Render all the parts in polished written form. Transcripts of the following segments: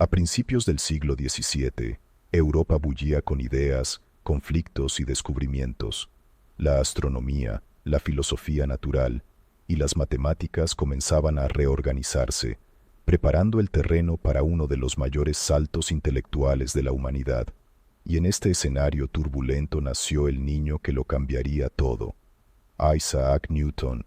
A principios del siglo XVII, Europa bullía con ideas, conflictos y descubrimientos. La astronomía, la filosofía natural y las matemáticas comenzaban a reorganizarse, preparando el terreno para uno de los mayores saltos intelectuales de la humanidad. Y en este escenario turbulento nació el niño que lo cambiaría todo, Isaac Newton.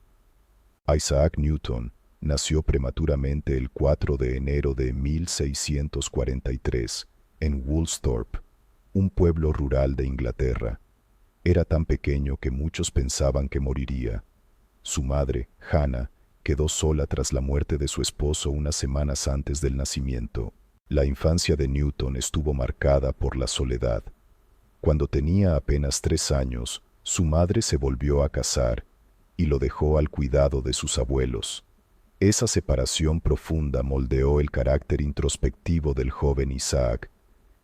Isaac Newton nació prematuramente el 4 de enero de 1643 en Woolsthorpe, un pueblo rural de Inglaterra. Era tan pequeño que muchos pensaban que moriría. Su madre, Hannah, quedó sola tras la muerte de su esposo unas semanas antes del nacimiento. La infancia de Newton estuvo marcada por la soledad. Cuando tenía apenas 3 años, su madre se volvió a casar y lo dejó al cuidado de sus abuelos. Esa separación profunda moldeó el carácter introspectivo del joven Isaac,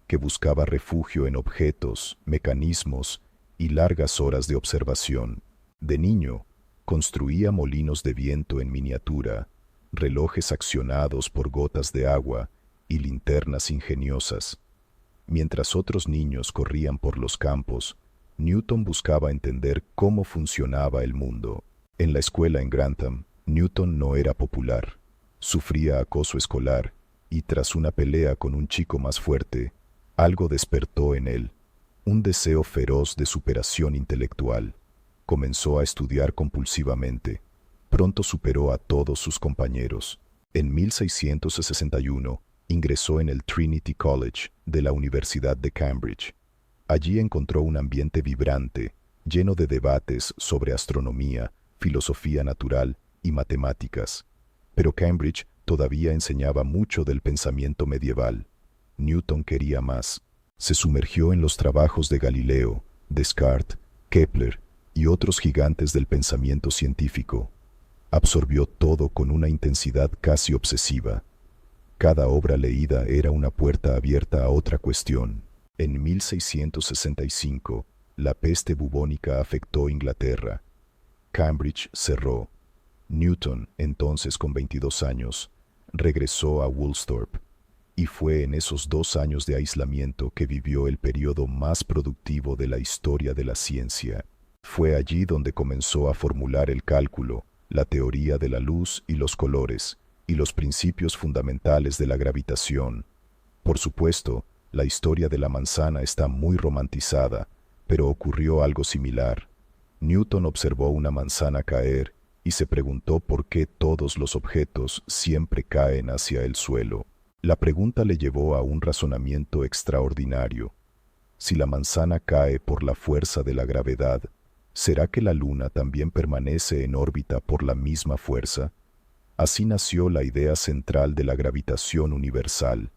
que buscaba refugio en objetos, mecanismos y largas horas de observación. De niño, construía molinos de viento en miniatura, relojes accionados por gotas de agua y linternas ingeniosas. Mientras otros niños corrían por los campos, Newton buscaba entender cómo funcionaba el mundo. En la escuela en Grantham, Newton no era popular. Sufría acoso escolar y tras una pelea con un chico más fuerte, algo despertó en él, un deseo feroz de superación intelectual. Comenzó a estudiar compulsivamente. Pronto superó a todos sus compañeros. En 1661, ingresó en el Trinity College de la Universidad de Cambridge. Allí encontró un ambiente vibrante, lleno de debates sobre astronomía, filosofía natural y matemáticas. Pero Cambridge todavía enseñaba mucho del pensamiento medieval. Newton quería más. Se sumergió en los trabajos de Galileo, Descartes, Kepler y otros gigantes del pensamiento científico. Absorbió todo con una intensidad casi obsesiva. Cada obra leída era una puerta abierta a otra cuestión. En 1665, la peste bubónica afectó Inglaterra. Cambridge cerró. Newton, entonces con 22 años, regresó a Woolsthorpe, y fue en esos 2 años de aislamiento que vivió el periodo más productivo de la historia de la ciencia. Fue allí donde comenzó a formular el cálculo, la teoría de la luz y los colores, y los principios fundamentales de la gravitación. Por supuesto, la historia de la manzana está muy romantizada, pero ocurrió algo similar. Newton observó una manzana caer y se preguntó por qué todos los objetos siempre caen hacia el suelo. La pregunta le llevó a un razonamiento extraordinario. Si la manzana cae por la fuerza de la gravedad, ¿será que la luna también permanece en órbita por la misma fuerza? Así nació la idea central de la gravitación universal.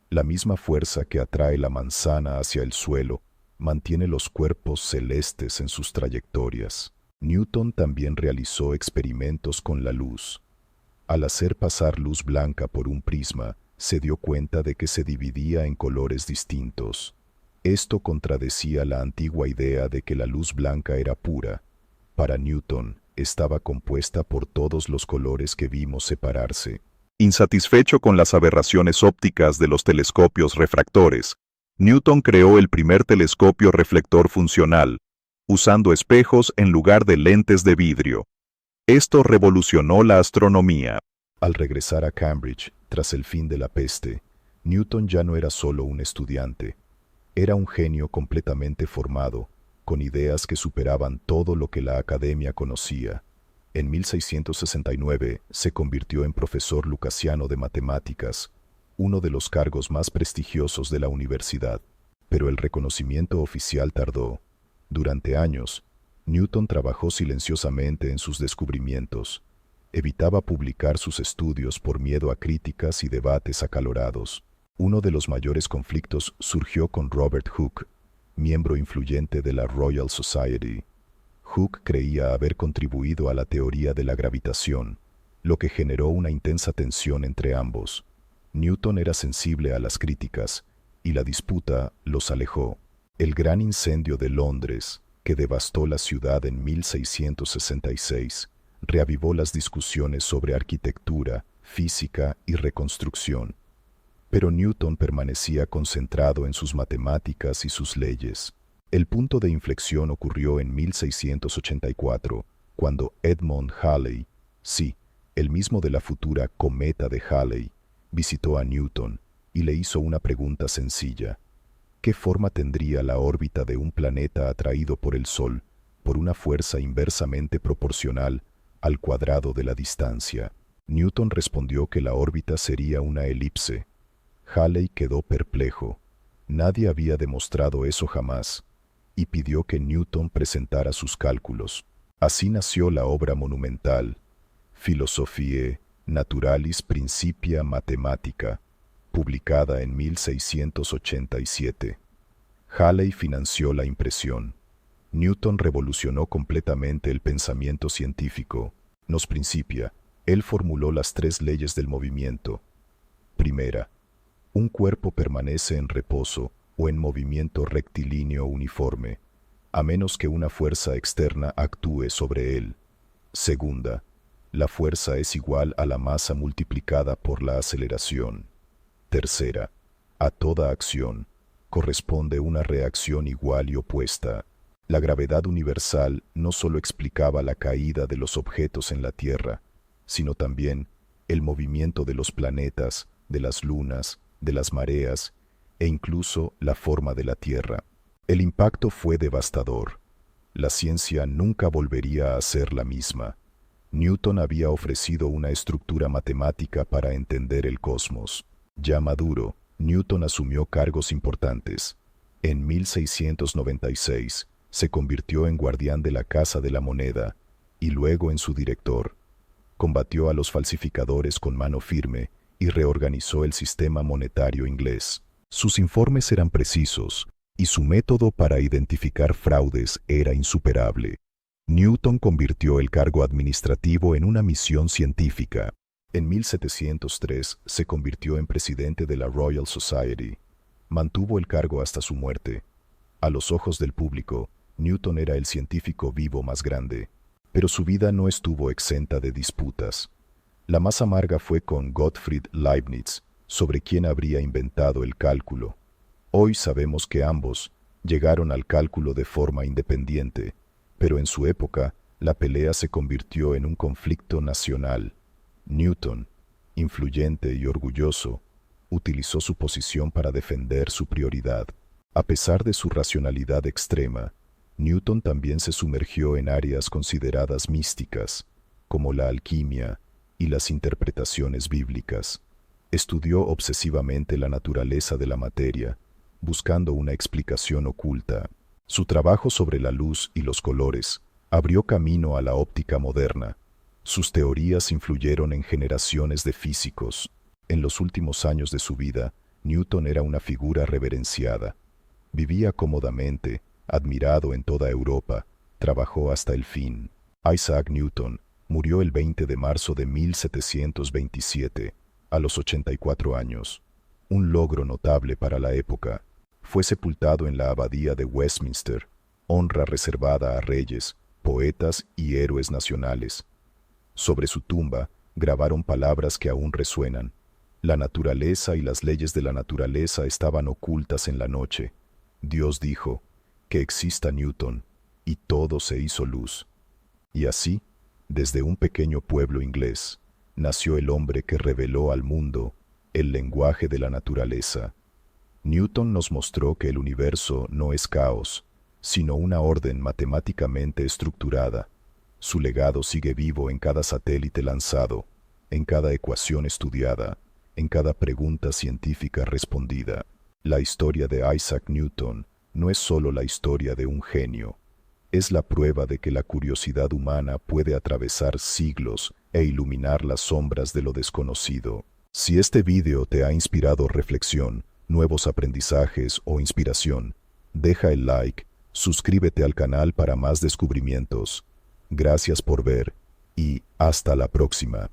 La misma fuerza que atrae la manzana hacia el suelo mantiene los cuerpos celestes en sus trayectorias. Newton también realizó experimentos con la luz. Al hacer pasar luz blanca por un prisma, se dio cuenta de que se dividía en colores distintos. Esto contradecía la antigua idea de que la luz blanca era pura. Para Newton, estaba compuesta por todos los colores que vimos separarse. Insatisfecho con las aberraciones ópticas de los telescopios refractores, Newton creó el primer telescopio reflector funcional, usando espejos en lugar de lentes de vidrio. Esto revolucionó la astronomía. Al regresar a Cambridge, tras el fin de la peste, Newton ya no era solo un estudiante. Era un genio completamente formado, con ideas que superaban todo lo que la academia conocía. En 1669 se convirtió en profesor lucasiano de matemáticas, uno de los cargos más prestigiosos de la universidad. Pero el reconocimiento oficial tardó. Durante años, Newton trabajó silenciosamente en sus descubrimientos. Evitaba publicar sus estudios por miedo a críticas y debates acalorados. Uno de los mayores conflictos surgió con Robert Hooke, miembro influyente de la Royal Society. Hooke creía haber contribuido a la teoría de la gravitación, lo que generó una intensa tensión entre ambos. Newton era sensible a las críticas, y la disputa los alejó. El gran incendio de Londres, que devastó la ciudad en 1666, reavivó las discusiones sobre arquitectura, física y reconstrucción. Pero Newton permanecía concentrado en sus matemáticas y sus leyes. El punto de inflexión ocurrió en 1684, cuando Edmond Halley, sí, el mismo de la futura cometa de Halley, visitó a Newton y le hizo una pregunta sencilla. ¿Qué forma tendría la órbita de un planeta atraído por el Sol por una fuerza inversamente proporcional al cuadrado de la distancia? Newton respondió que la órbita sería una elipse. Halley quedó perplejo. Nadie había demostrado eso jamás, y pidió que Newton presentara sus cálculos. Así nació la obra monumental, Philosophiae Naturalis Principia Mathematica, publicada en 1687. Halley financió la impresión. Newton revolucionó completamente el pensamiento científico. Nos Principia. Él formuló las 3 leyes del movimiento. Primera, un cuerpo permanece en reposo o en movimiento rectilíneo uniforme, a menos que una fuerza externa actúe sobre él. Segunda, la fuerza es igual a la masa multiplicada por la aceleración. Tercera, a toda acción corresponde una reacción igual y opuesta. La gravedad universal no solo explicaba la caída de los objetos en la Tierra, sino también el movimiento de los planetas, de las lunas, de las mareas e incluso la forma de la Tierra. El impacto fue devastador. La ciencia nunca volvería a ser la misma. Newton había ofrecido una estructura matemática para entender el cosmos. Ya maduro, Newton asumió cargos importantes. En 1696 se convirtió en guardián de la Casa de la Moneda y luego en su director. Combatió a los falsificadores con mano firme y reorganizó el sistema monetario inglés. Sus informes eran precisos y su método para identificar fraudes era insuperable. Newton convirtió el cargo administrativo en una misión científica. En 1703 se convirtió en presidente de la Royal Society. Mantuvo el cargo hasta su muerte. A los ojos del público, Newton era el científico vivo más grande, pero su vida no estuvo exenta de disputas. La más amarga fue con Gottfried Leibniz, sobre quién habría inventado el cálculo. Hoy sabemos que ambos llegaron al cálculo de forma independiente, pero en su época la pelea se convirtió en un conflicto nacional. Newton, influyente y orgulloso, utilizó su posición para defender su prioridad. A pesar de su racionalidad extrema, Newton también se sumergió en áreas consideradas místicas, como la alquimia y las interpretaciones bíblicas. Estudió obsesivamente la naturaleza de la materia, buscando una explicación oculta. Su trabajo sobre la luz y los colores abrió camino a la óptica moderna. Sus teorías influyeron en generaciones de físicos. En los últimos años de su vida, Newton era una figura reverenciada. Vivía cómodamente, admirado en toda Europa, trabajó hasta el fin. Isaac Newton murió el 20 de marzo de 1727, a los 84 años. Un logro notable para la época. Fue sepultado en la abadía de Westminster, honra reservada a reyes, poetas y héroes nacionales. Sobre su tumba grabaron palabras que aún resuenan. La naturaleza y las leyes de la naturaleza estaban ocultas en la noche. Dios dijo, que exista Newton, y todo se hizo luz. Y así, desde un pequeño pueblo inglés, nació el hombre que reveló al mundo el lenguaje de la naturaleza. Newton nos mostró que el universo no es caos, sino una orden matemáticamente estructurada. Su legado sigue vivo en cada satélite lanzado, en cada ecuación estudiada, en cada pregunta científica respondida. La historia de Isaac Newton no es solo la historia de un genio, es la prueba de que la curiosidad humana puede atravesar siglos e iluminar las sombras de lo desconocido. Si este vídeo te ha inspirado reflexión, nuevos aprendizajes o inspiración, deja el like, suscríbete al canal para más descubrimientos. Gracias por ver y hasta la próxima.